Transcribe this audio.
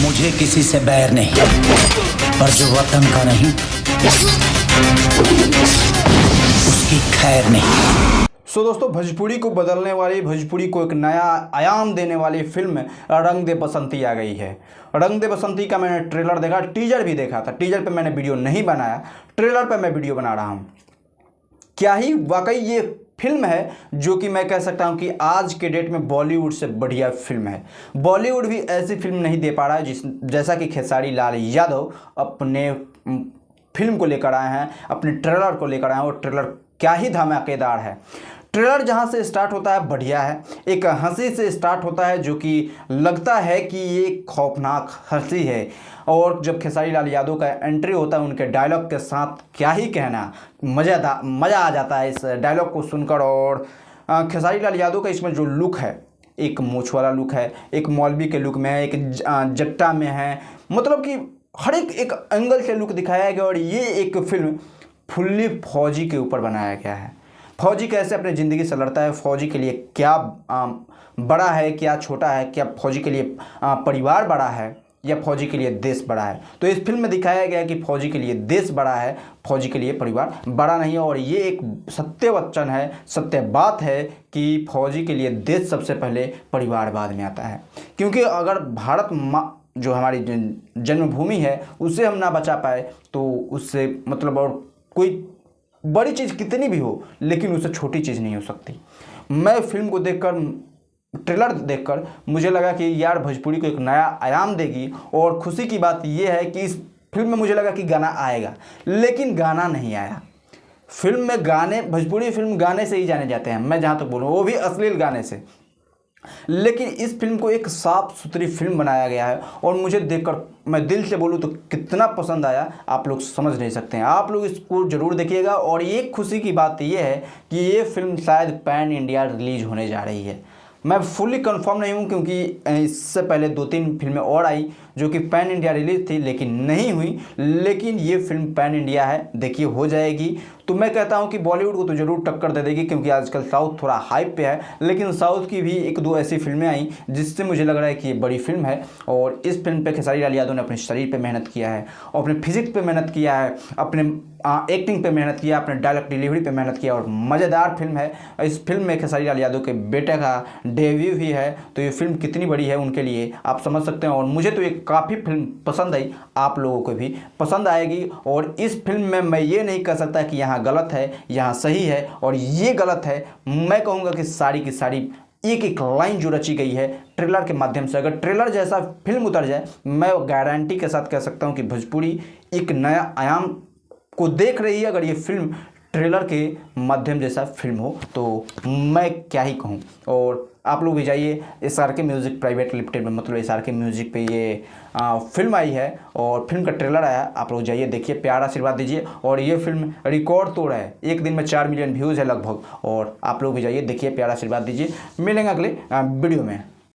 मुझे किसी से बैर नहीं, पर जो वतन का नहीं उसकी खैर नहीं। दोस्तों, भोजपुरी को बदलने वाली, भोजपुरी को एक नया आयाम देने वाली फिल्म रंग दे बसंती आ गई है। रंग दे बसंती का मैंने ट्रेलर देखा, टीजर भी देखा था। टीजर पे मैंने वीडियो नहीं बनाया, ट्रेलर पे मैं वीडियो बना रहा हूँ। क्या ही वाकई ये फिल्म है जो कि मैं कह सकता हूँ कि आज के डेट में बॉलीवुड से बढ़िया फिल्म है। बॉलीवुड भी ऐसी फिल्म नहीं दे पा रहा है जैसा कि खेसारी लाल यादव अपने फिल्म को लेकर आए हैं, अपने ट्रेलर को लेकर आए हैं। और ट्रेलर क्या ही धमाकेदार है। ट्रेलर जहाँ से स्टार्ट होता है बढ़िया है, एक हंसी से स्टार्ट होता है जो कि लगता है कि ये खौफनाक हंसी है। और जब खेसारी लाल यादव का एंट्री होता है उनके डायलॉग के साथ, क्या ही कहना, मज़ा आ जाता है इस डायलॉग को सुनकर। और खेसारी लाल यादव का इसमें जो लुक है, एक मूछ वाला लुक है, एक मौलवी के लुक में है, एक जट्टा में है, मतलब कि हर एक एंगल से लुक दिखाया गया। और ये एक फिल्म फुल्ली फौजी के ऊपर बनाया गया है। फौजी कैसे अपनी ज़िंदगी से लड़ता है, फौजी के लिए क्या बड़ा है, क्या छोटा है, क्या फौजी के लिए परिवार बड़ा है या फौजी के लिए देश बड़ा है। तो इस फिल्म में दिखाया गया है कि फौजी के लिए देश बड़ा है, फौजी के लिए परिवार बड़ा नहीं है। और ये एक सत्य वचन है, सत्य बात है कि फौजी के लिए देश सबसे पहले, परिवार बाद में आता है। क्योंकि अगर भारत माँ जो हमारी जन्मभूमि है उसे हम ना बचा पाए तो उससे मतलब और कोई बड़ी चीज़ कितनी भी हो लेकिन उससे छोटी चीज़ नहीं हो सकती। मैं फिल्म को देखकर, ट्रेलर देखकर मुझे लगा कि यार भोजपुरी को एक नया आयाम देगी। और खुशी की बात यह है कि इस फिल्म में मुझे लगा कि गाना आएगा, लेकिन गाना नहीं आया। फिल्म में गाने, भोजपुरी फिल्म गाने से ही जाने जाते हैं, मैं जहाँ तक बोलूँ, वो भी अश्लील गाने से। लेकिन इस फिल्म को एक साफ सुथरी फिल्म बनाया गया है। और मुझे देखकर, मैं दिल से बोलूँ तो कितना पसंद आया आप लोग समझ नहीं सकते हैं। आप लोग इसको ज़रूर देखिएगा। और एक खुशी की बात यह है कि ये फिल्म शायद पैन इंडिया रिलीज होने जा रही है। मैं फुल्ली कंफर्म नहीं हूँ क्योंकि इससे पहले 2-3 फिल्में और आई जो कि पैन इंडिया रिलीज थी लेकिन नहीं हुई। लेकिन ये फिल्म पैन इंडिया है, देखिए हो जाएगी। तो मैं कहता हूँ कि बॉलीवुड को तो ज़रूर टक्कर दे देगी क्योंकि आजकल साउथ थोड़ा हाइप पे है। लेकिन साउथ की भी 1-2 ऐसी फिल्में आई जिससे मुझे लग रहा है कि ये बड़ी फिल्म है। और इस फिल्म पे खेसारी लाल यादव ने अपने शरीर पे मेहनत किया है, अपने फिजिक्स पे मेहनत किया है, अपने एक्टिंग पे मेहनत किया, अपने डायलॉग डिलीवरी पे मेहनत किया। और मज़ेदार फिल्म है। इस फिल्म में खेसारी लाल यादव के बेटे का डेब्यू भी है। तो ये फिल्म कितनी बड़ी है उनके लिए आप समझ सकते हैं। और मुझे तो ये काफ़ी फिल्म पसंद आई, आप लोगों को भी पसंद आएगी। और इस फिल्म में मैं ये नहीं कह सकता कि यहाँ गलत है, यहाँ सही है और ये गलत है। मैं कहूँगा कि सारी की सारी एक एक लाइन जो रची गई है ट्रेलर के माध्यम से, अगर ट्रेलर जैसा फिल्म उतर जाए, मैं गारंटी के साथ कह सकता हूँ कि भोजपुरी एक नया आयाम को देख रही है। अगर ये फिल्म ट्रेलर के माध्यम जैसा फिल्म हो तो मैं क्या ही कहूँ। और आप लोग भी जाइए, SRK म्यूज़िक प्राइवेट लिमिटेड में, मतलब SRK म्यूज़िक पे ये फिल्म आई है और फिल्म का ट्रेलर आया। आप लोग जाइए, देखिए, प्यार आशीर्वाद दीजिए। और ये फिल्म रिकॉर्ड तोड़ है, एक दिन में 4 मिलियन व्यूज़ है लगभग। और आप लोग भी जाइए, देखिए, प्यार आशीर्वाद दीजिए। मिलेंगे अगले वीडियो में।